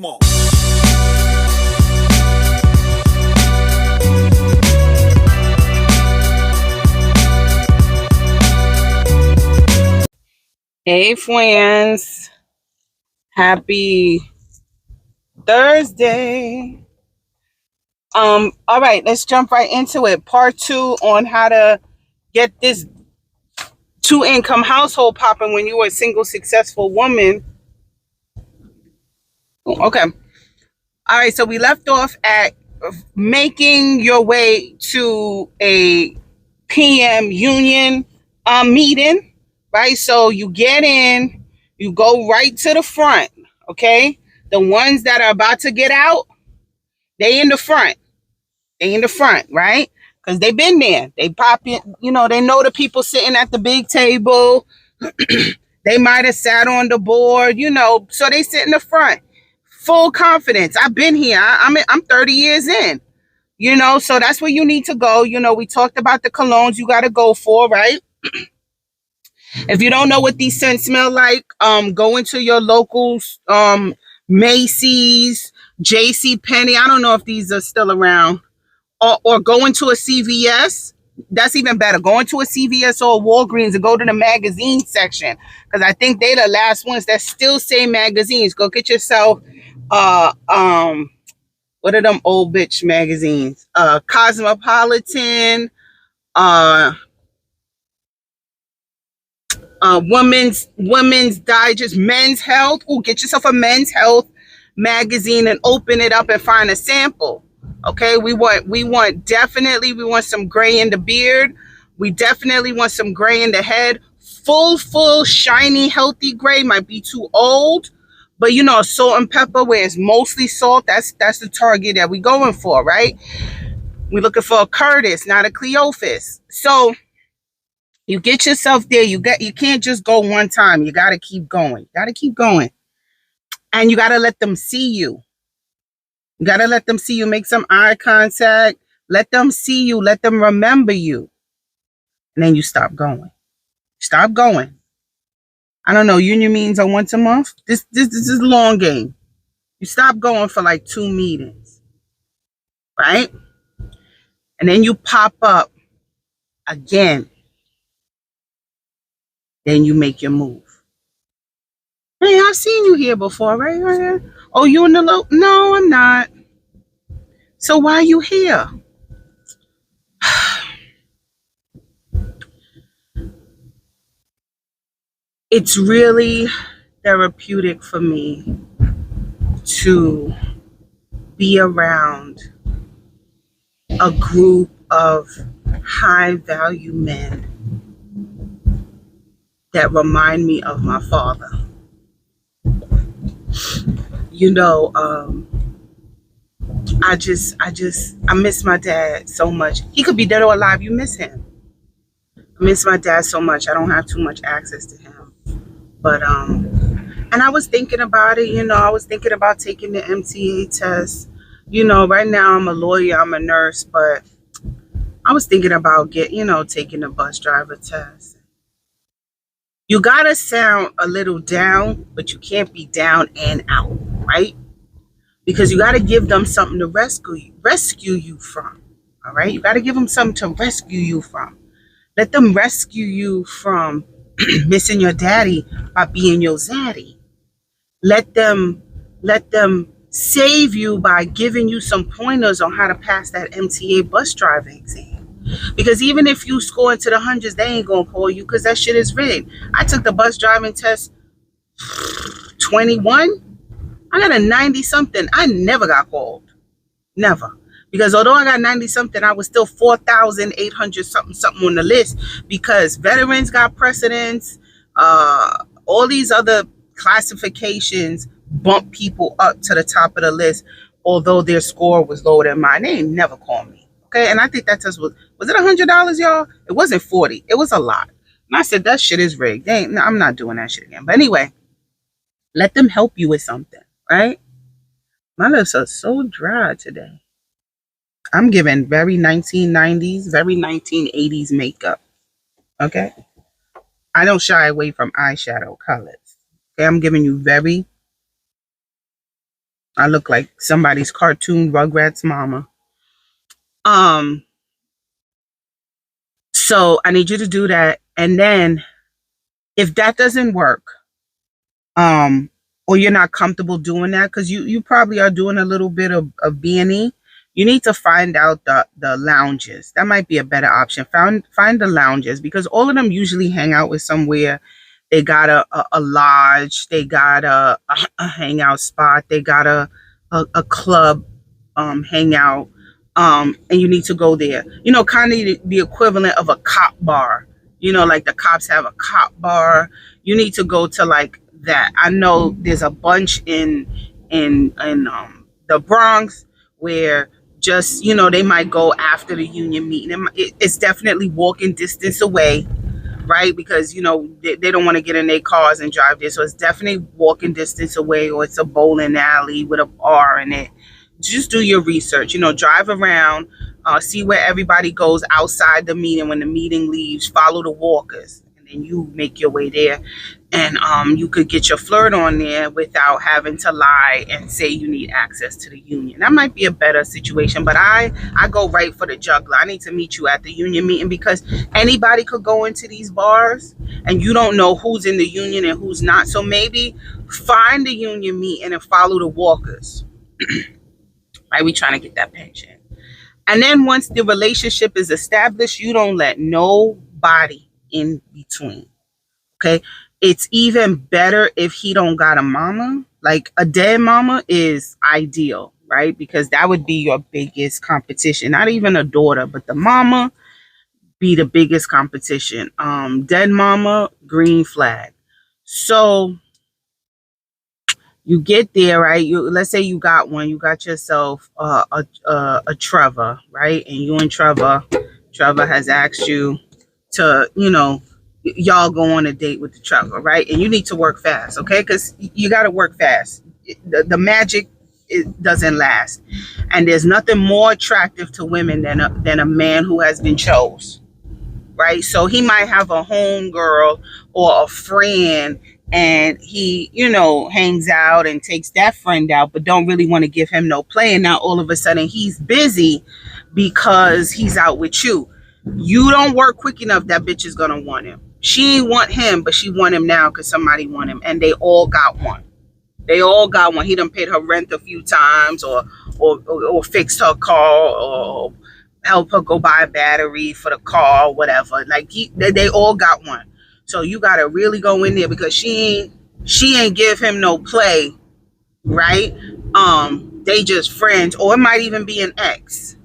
Come on. Hey friends, happy Thursday. All right, let's jump right into it. Part 2 on how to get this two-income household popping when you are a single successful woman. Okay. All right, so we left off at making your way to a PM union meeting, right? So you get in, you go right to the front, okay? The ones that are about to get out, they in the front. They in the front, right? Because they've been there. They pop in, they know the people sitting at the big table. They might have sat on the board, so they sit in the front. Full confidence. I've been here. I'm 30 years in, so that's where you need to go. We talked about the colognes you got to go for, right? If you don't know what these scents smell like, go into your local Macy's, J.C. Penney. I don't know if these are still around. Or go into a CVS. That's even better. Go into a CVS or a Walgreens and go to the magazine section, because I think they're the last ones that still say magazines. Go get yourself what are them old bitch magazines? Cosmopolitan, uh women's digest, men's health. Oh, get yourself a men's health magazine and open it up and find a sample. Okay, we want definitely, we want some gray in the beard. We definitely want some gray in the head. Full, shiny, healthy gray might be too old, but salt and pepper, where it's mostly salt, that's the target that we're going for, right? We're looking for a Curtis, not a Cleophas. So you get yourself there. You can't just go one time. You got to keep going. And you got to let them see you. You got to let them see you. Make some eye contact. Let them see you. Let them remember you. And then you stop going. Stop going. I don't know. Union meetings are once a month. This is a long game. You stop going for like 2 meetings. Right? And then you pop up again. Then you make your move. Hey, I've seen you here before, right? Oh, you in the loop? No, I'm not. So why are you here? It's really therapeutic for me to be around a group of high value men that remind me of my father. I miss my dad so much. He could be dead or alive. You miss him. I miss my dad so much. I don't have too much access to him. But, and I was thinking about it, I was thinking about taking the MTA test. Right now I'm a lawyer, I'm a nurse, but I was thinking about taking the bus driver test. You gotta sound a little down, but you can't be down and out, right? Because you gotta give them something to rescue you from. All right, you gotta give them something to rescue you from. Let them rescue you from missing your daddy by being your zaddy. Let them save you by giving you some pointers on how to pass that MTA bus driving exam. Because even if you score into the hundreds, they ain't gonna call you because that shit is rigged. I took the bus driving test 21. I got a 90 something. I never got called. Never. Because although I got 90 something, I was still 4,800 something on the list, because veterans got precedence. All these other classifications bump people up to the top of the list, although their score was lower than mine. They ain't never called me. Okay, and I think that test was it $100, y'all? It wasn't 40. It was a lot. And I said, that shit is rigged. I'm not doing that shit again. But anyway, let them help you with something, right? My lips are so dry today. I'm giving very 1990s, very 1980s makeup. Okay? I don't shy away from eyeshadow colors. Okay, I'm giving you very I look like somebody's cartoon Rugrats mama. Um, so I need you to do that. And then if that doesn't work, um, or you're not comfortable doing that, because you probably are doing a little bit of B&E, you need to find out the lounges. That might be a better option. Find the lounges, because all of them usually hang out with somewhere. They got a lodge, they got a hangout spot, they got a club hangout, and you need to go there. You know, kind of the equivalent of a cop bar. You know, like the cops have a cop bar. You need to go to like that. I know there's a bunch in the Bronx where just, you know, they might go after the union meeting. It's definitely walking distance away, right? Because, you know, they don't want to get in their cars and drive there. So it's definitely walking distance away, or it's a bowling alley with a bar in it. Just do your research, you know, drive around, see where everybody goes outside the meeting. When the meeting leaves, follow the walkers, and then you make your way there. And you could get your flirt on there without having to lie and say you need access to the union. That might be a better situation, but I go right for the juggler. I need to meet you at the union meeting, because anybody could go into these bars and you don't know who's in the union and who's not. So maybe find the union meeting and follow the walkers. Right? We trying to get that pension. And then once the relationship is established, you don't let nobody in between. Okay. It's even better if he don't got a mama. Like a dead mama is ideal, right? Because that would be your biggest competition. Not even a daughter, but the mama be the biggest competition. Dead mama, green flag. So you get there, right? Let's say you got one. You got yourself a Trevor, right? And you and Trevor has asked you to, you know, y'all go on a date with the Trevor, right? And you need to work fast, okay? Because you got to work fast. The magic, it doesn't last, and there's nothing more attractive to women than a man who has been chose, right? So he might have a home girl or a friend, and he, you know, hangs out and takes that friend out, but don't really want to give him no play. And now all of a sudden he's busy because he's out with you. You don't work quick enough, that bitch is gonna want him. She ain't want him, but she want him now because somebody want him, and they all got one. They all got one. He done paid her rent a few times, or fixed her car, or help her go buy a battery for the car, whatever. Like they all got one. So you gotta really go in there, because she ain't give him no play, right? They just friends, or it might even be an ex,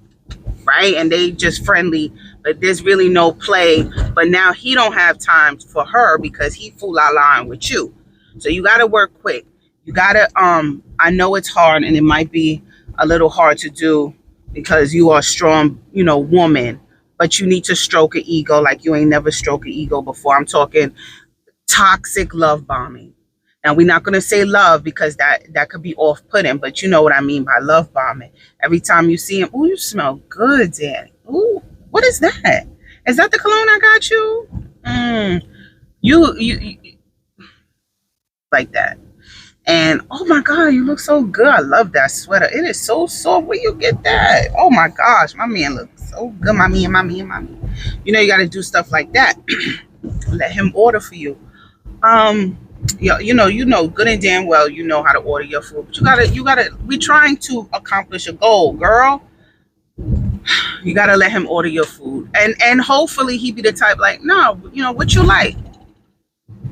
right? And they just friendly, but there's really no play. But now he don't have time for her because he fool la line with you. So you gotta work quick. You gotta I know it's hard, and it might be a little hard to do because you are a strong, you know, woman, but you need to stroke an ego like you ain't never stroked an ego before. I'm talking toxic love bombing. Now, we're not going to say love, because that could be off-putting, but you know what I mean by love bombing. Every time you see him, oh, you smell good, Daddy. Oh, what is that? Is that the cologne I got you? You like that. And oh my God, you look so good. I love that sweater. It is so soft. Where you get that? Oh my gosh, my man looks so good. My man. You know, you got to do stuff like that. Let him order for you. You know good and damn well you know how to order your food, but you gotta we trying to accomplish a goal, girl. You gotta let him order your food, and hopefully he be the type like, no, you know what you like.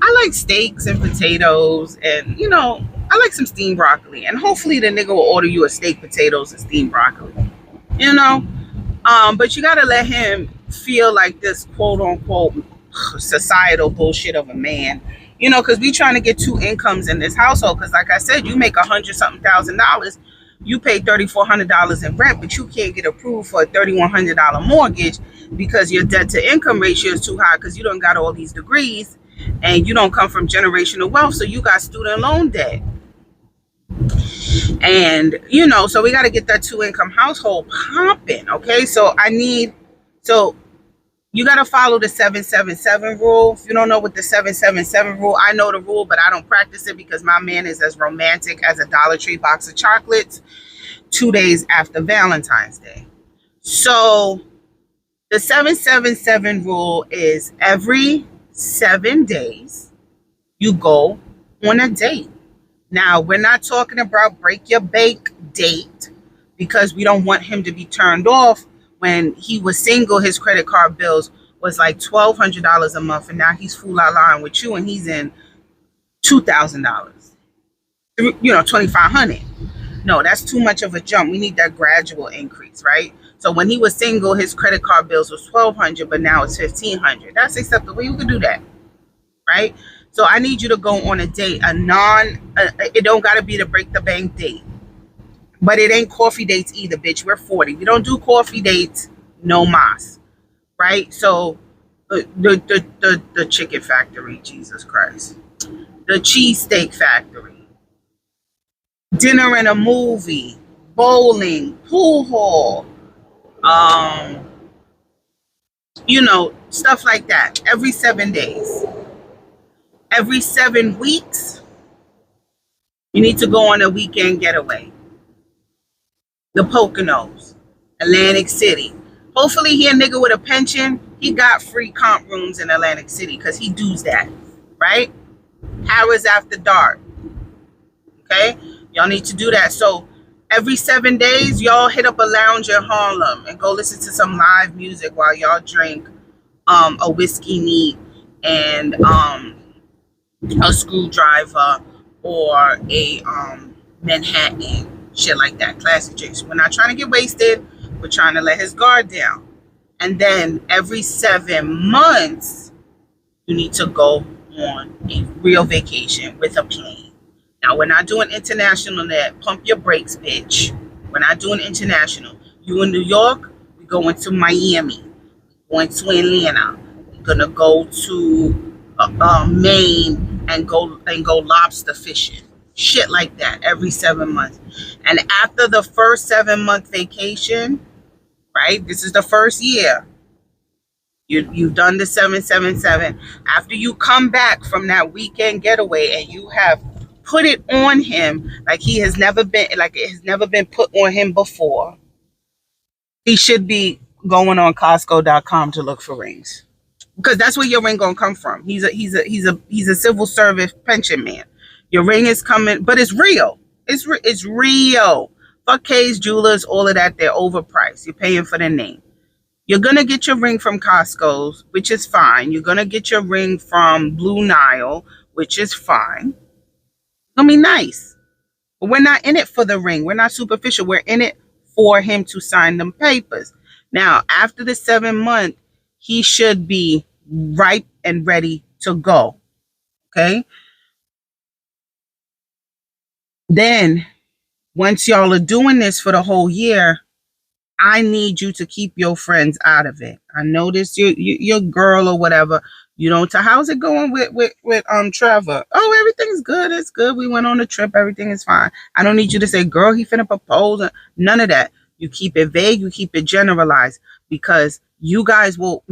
I like steaks and potatoes, and you know, I like some steamed broccoli, and hopefully the nigga will order you a steak, potatoes, and steamed broccoli, you know. But you gotta let him feel like this quote unquote societal bullshit of a man, you know, because we trying to get two incomes in this household. Because like I said, you make $100,000, you pay $3,400 in rent, but you can't get approved for a $3,100 mortgage because your debt to income ratio is too high, because you don't got all these degrees and you don't come from generational wealth, so you got student loan debt. And you know, so we got to get that two income household popping. Okay, so You got to follow the 777 rule. If you don't know what the 777 rule, I know the rule, but I don't practice it because my man is as romantic as a Dollar Tree box of chocolates 2 days after Valentine's Day. So the 777 rule is every 7 days you go on a date. Now, we're not talking about break your bank date because we don't want him to be turned off. When he was single, his credit card bills was like $1,200 a month, and now he's full out line with you, and he's in $2,000. $2,500. No, that's too much of a jump. We need that gradual increase, right? So when he was single, his credit card bills was $1,200, but now it's $1,500. That's acceptable. You can do that, right? So I need you to go on a date, it don't got to be the break the bank date. But it ain't coffee dates either, bitch. We're 40. We don't do coffee dates, no mas, right? So the chicken factory, Jesus Christ. The cheesesteak factory. Dinner and a movie. Bowling. Pool hall. Stuff like that. Every 7 days. Every 7 weeks, you need to go on a weekend getaway. The Poconos, Atlantic City. Hopefully he a nigga with a pension. He got free comp rooms in Atlantic City because he does that, right? Hours after dark. Okay? Y'all need to do that. So every 7 days, y'all hit up a lounge in Harlem and go listen to some live music while y'all drink a whiskey neat and a screwdriver or a Manhattan. Shit like that. Classic drinks. We're not trying to get wasted. We're trying to let his guard down. And then every 7 months, you need to go on a real vacation with a plane. Now, we're not doing international net. Pump your brakes, bitch. We're not doing international. You in New York, we're going to Miami. We're going to Atlanta. We're going to go to Maine and go lobster fishing. Shit like that every 7 months. And after the first 7-month vacation, right? This is the first year. You've done the 777. After you come back from that weekend getaway and you have put it on him like it has never been put on him before, he should be going on Costco.com to look for rings. Because that's where your ring gonna come from. He's a civil service pension man. Your ring is coming, but it's real. It's real. Fuck K's Jewelers, all of that, they're overpriced. You're paying for the name. You're going to get your ring from Costco's, which is fine. You're going to get your ring from Blue Nile, which is fine. It's going to be nice. But we're not in it for the ring. We're not superficial. We're in it for him to sign them papers. Now, after the 7 month, he should be ripe and ready to go. Okay? Then, once y'all are doing this for the whole year, I need you to keep your friends out of it. I noticed your girl or whatever. You don't tell, how's it going with Trevor? Oh, everything's good. It's good. We went on a trip. Everything is fine. I don't need you to say, girl, he finna propose. None of that. You keep it vague. You keep it generalized because you guys will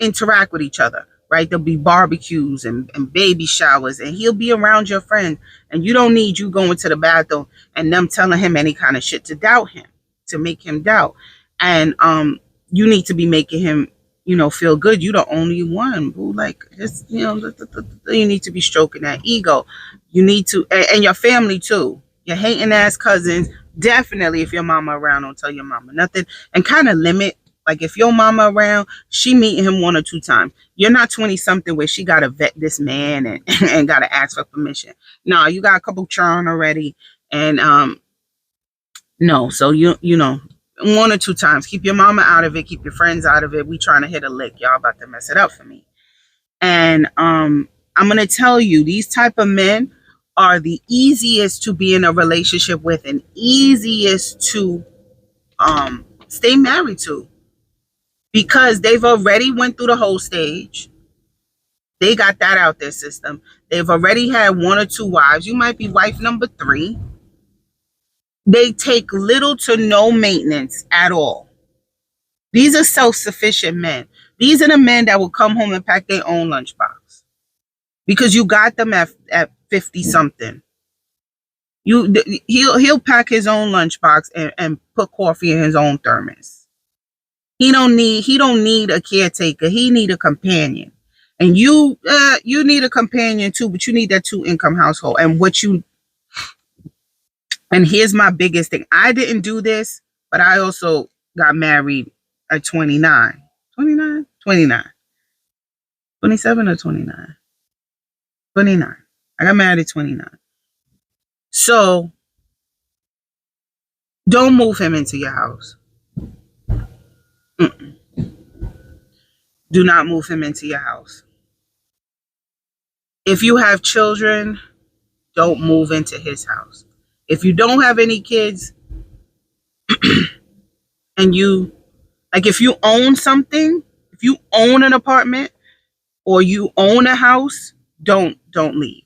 interact with each other, right? There'll be barbecues and baby showers, and he'll be around your friends. And you don't need you going to the bathroom and them telling him any kind of shit to doubt him, to make him doubt. And you need to be making him, feel good. You the only one who just, you need to be stroking that ego. You need to, and your family too. Your hating ass cousins, definitely if your mama around, don't tell your mama nothing. And kind of limit. Like if your mama around, she meeting him 1 or 2 times. You're not 20 something where she got to vet this man and got to ask for permission. No, you got a couple churn already. And no, so you 1 or 2 times. Keep your mama out of it. Keep your friends out of it. We trying to hit a lick. Y'all about to mess it up for me. And I'm going to tell you, these type of men are the easiest to be in a relationship with and easiest to stay married to. Because they've already went through the whole stage. They got that out their system. They've already had 1 or 2 wives. You might be wife number 3. They take little to no maintenance at all. These are self-sufficient men. These are the men that will come home and pack their own lunchbox because you got them at 50 something. He'll pack his own lunchbox and put coffee in his own thermos. He don't need a caretaker. He need a companion. And you need a companion too, but you need that 2-income household. And here's my biggest thing. I didn't do this, but I also got married at 29. 29? 29. 27 or 29? 29. I got married at 29. So don't move him into your house. Mm-mm. Do not move him into your house. If you have children, don't move into his house. If you don't have any kids and if you own something, if you own an apartment or you own a house, don't leave.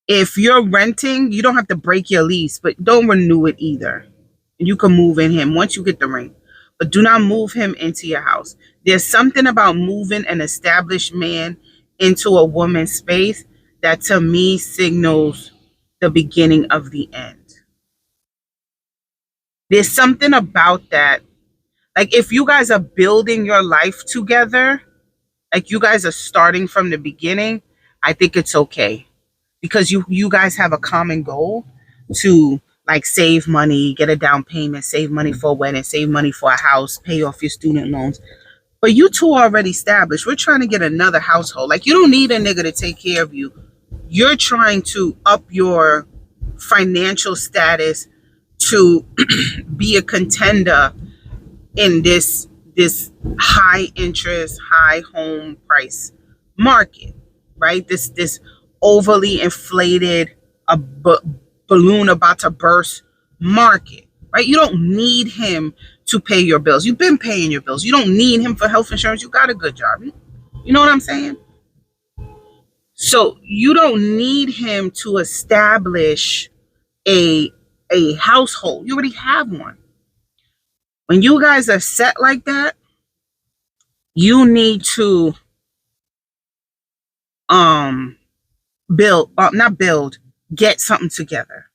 If you're renting, you don't have to break your lease, but don't renew it either. You can move in him once you get the ring, but do not move him into your house. There's something about moving an established man into a woman's space that to me signals the beginning of the end. There's something about that. Like if you guys are building your life together, like you guys are starting from the beginning, I think it's okay. Because you guys have a common goal to like save money, get a down payment, save money for a wedding, save money for a house, pay off your student loans. But you two are already established. We're trying to get another household. Like you don't need a nigga to take care of you. You're trying to up your financial status to be a contender in this high interest, high home price market, right? This overly inflated balloon about to burst market, right? You don't need him to pay your bills. You've been paying your bills. You don't need him for health insurance. You got a good job. You know what I'm saying? So you don't need him to establish a household. You already have one. When you guys are set like that, you need to get something together.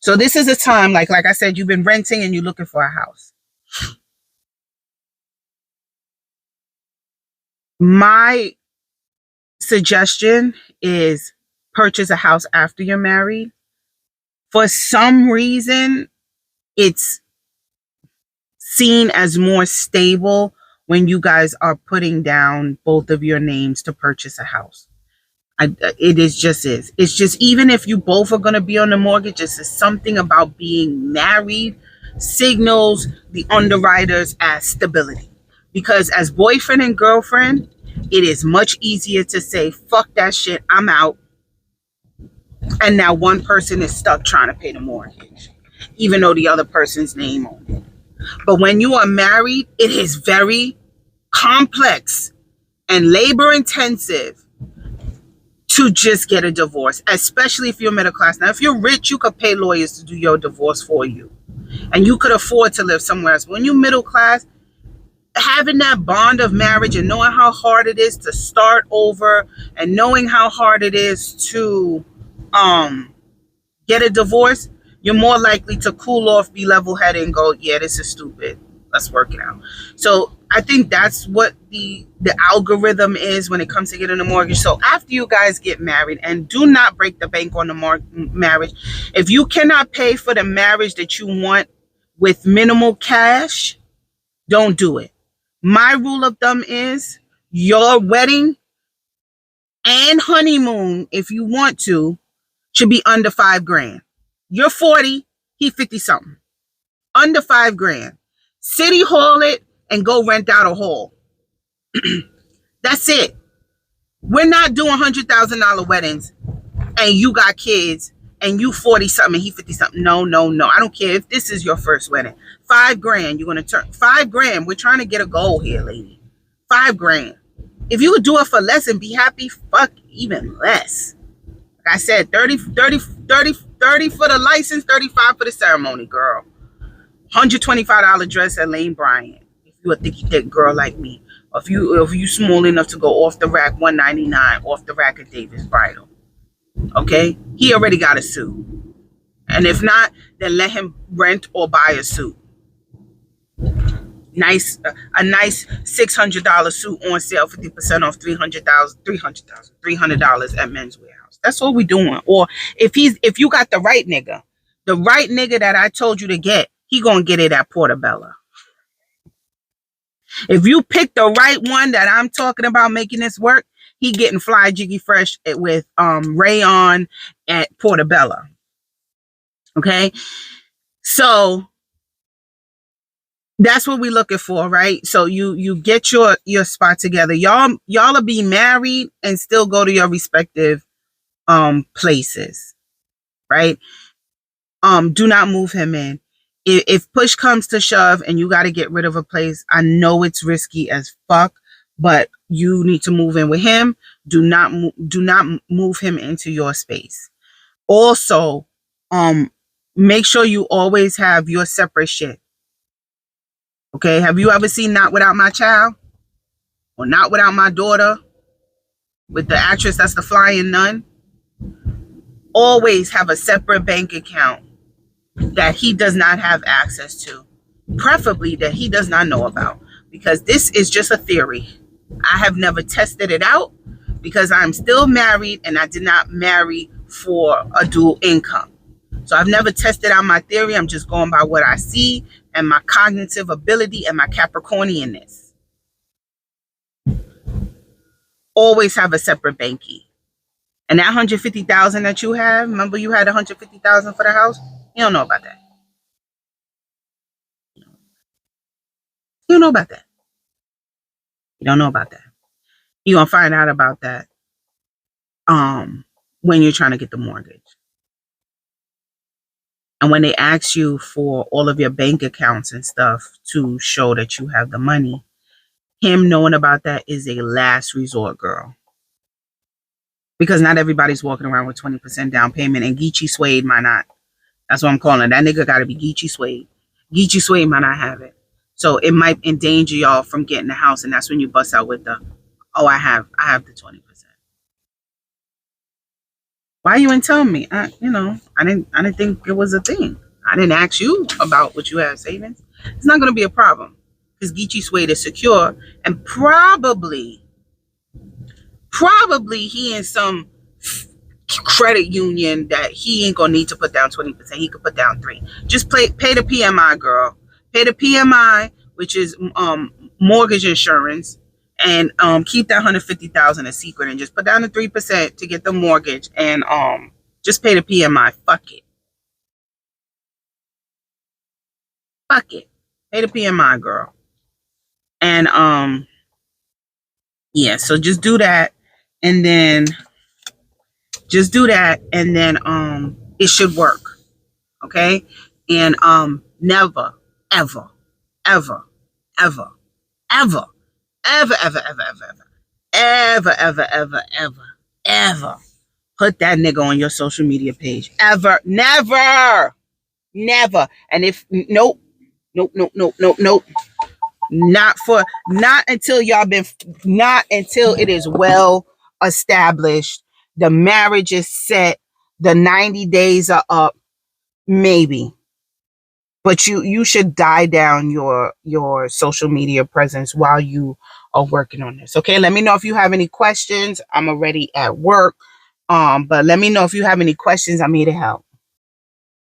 So this is a time, like I said, you've been renting and you're looking for a house. My suggestion is purchase a house after you're married. For some reason, it's seen as more stable when you guys are putting down both of your names to purchase a house. It's just, even if you both are going to be on the mortgage, it's just something about being married signals the underwriters as stability. Because as boyfriend and girlfriend, it is much easier to say, fuck that shit, I'm out. And now one person is stuck trying to pay the mortgage, even though the other person's name on it. But when you are married, it is very complex and labor intensive to just get a divorce, especially if you're middle class. Now, if you're rich, you could pay lawyers to do your divorce for you, and you could afford to live somewhere else. When you're middle class, having that bond of marriage and knowing how hard it is to start over and knowing how hard it is to get a divorce, you're more likely to cool off, be level-headed, and go, yeah, this is stupid. Let's work it out. So I think that's what the algorithm is when it comes to getting a mortgage. So after you guys get married, and do not break the bank on the marriage. If you cannot pay for the marriage that you want with minimal cash, don't do it. My rule of thumb is your wedding and honeymoon, if you want to, should be under $5,000. You're 40, he 50 something. Under $5,000. City hall it and go rent out a hall. That's it. We're not doing $100,000 weddings and you got kids and you 40 something and he 50 something. No. I don't care if this is your first wedding. $5,000. You're going to turn $5,000. We're trying to get a goal here, lady. $5,000. If you would do it for less and be happy, fuck even less. Like I said, 30 for the license, 35 for the ceremony, girl. $125 dress at Lane Bryant if you're a thicky thick girl like me. If you small enough to go off the rack 199, off the rack at Davis Bridal. Okay? He already got a suit. And if not, then let him rent or buy a suit. A nice $600 suit on sale, 50% off, $300 at Men's Warehouse. That's what we doing. Or if you got the right nigga that I told you to get, he gonna get it at Portobello. If you pick the right one that I'm talking about making this work, he getting Fly Jiggy Fresh with rayon at Portobello. Okay, so that's what we're looking for, right? So you get your spot together. Y'all will be married and still go to your respective places, right? Do not move him in. If push comes to shove and you got to get rid of a place, I know it's risky as fuck, but you need to move in with him. Do not move him into your space. Also, make sure you always have your separate shit. Okay, have you ever seen Not Without My Child? Or Not Without My Daughter? With the actress that's the flying nun? Always have a separate bank account that he does not have access to. Preferably that he does not know about. Because this is just a theory. I have never tested it out because I'm still married and I did not marry for a dual income. So I've never tested out my theory. I'm just going by what I see and my cognitive ability and my Capricornianness. Always have a separate banky. And that $150,000 that you have, remember you had $150,000 for the house? You don't know about that. You don't know about that. You don't know about that. You're gonna find out about that when you're trying to get the mortgage. And when they ask you for all of your bank accounts and stuff to show that you have the money, him knowing about that is a last resort, girl. Because not everybody's walking around with 20% down payment, and Geechee Suede might not. That's what I'm calling it. That nigga got to be Geechee Suede. Geechee Suede might not have it. So it might endanger y'all from getting the house, and that's when you bust out with the, oh, I have the 20%. Why you ain't telling me? I didn't think it was a thing. I didn't ask you about what you have savings. It's not going to be a problem because Geechee Suede is secure, and probably he in some credit union that he ain't gonna need to put down 20%. He could put down 3%. Just pay the PMI, girl. Pay the PMI, which is mortgage insurance, and keep that $150,000 a secret, and just put down the 3% to get the mortgage, and just pay the PMI. Fuck it. Fuck it. Pay the PMI, girl. And yeah, so just do that, and then it should work. Okay? And never, ever, ever, ever, ever, ever, ever, ever, ever, ever, ever, ever, ever, ever put that nigga on your social media page. Ever. Never. Never. And if nope. Not until it is well established. The marriage is set. The 90 days are up. Maybe. But you should die down your social media presence while you are working on this. Okay, let me know if you have any questions. I'm already at work. But let me know if you have any questions. I'm here to help.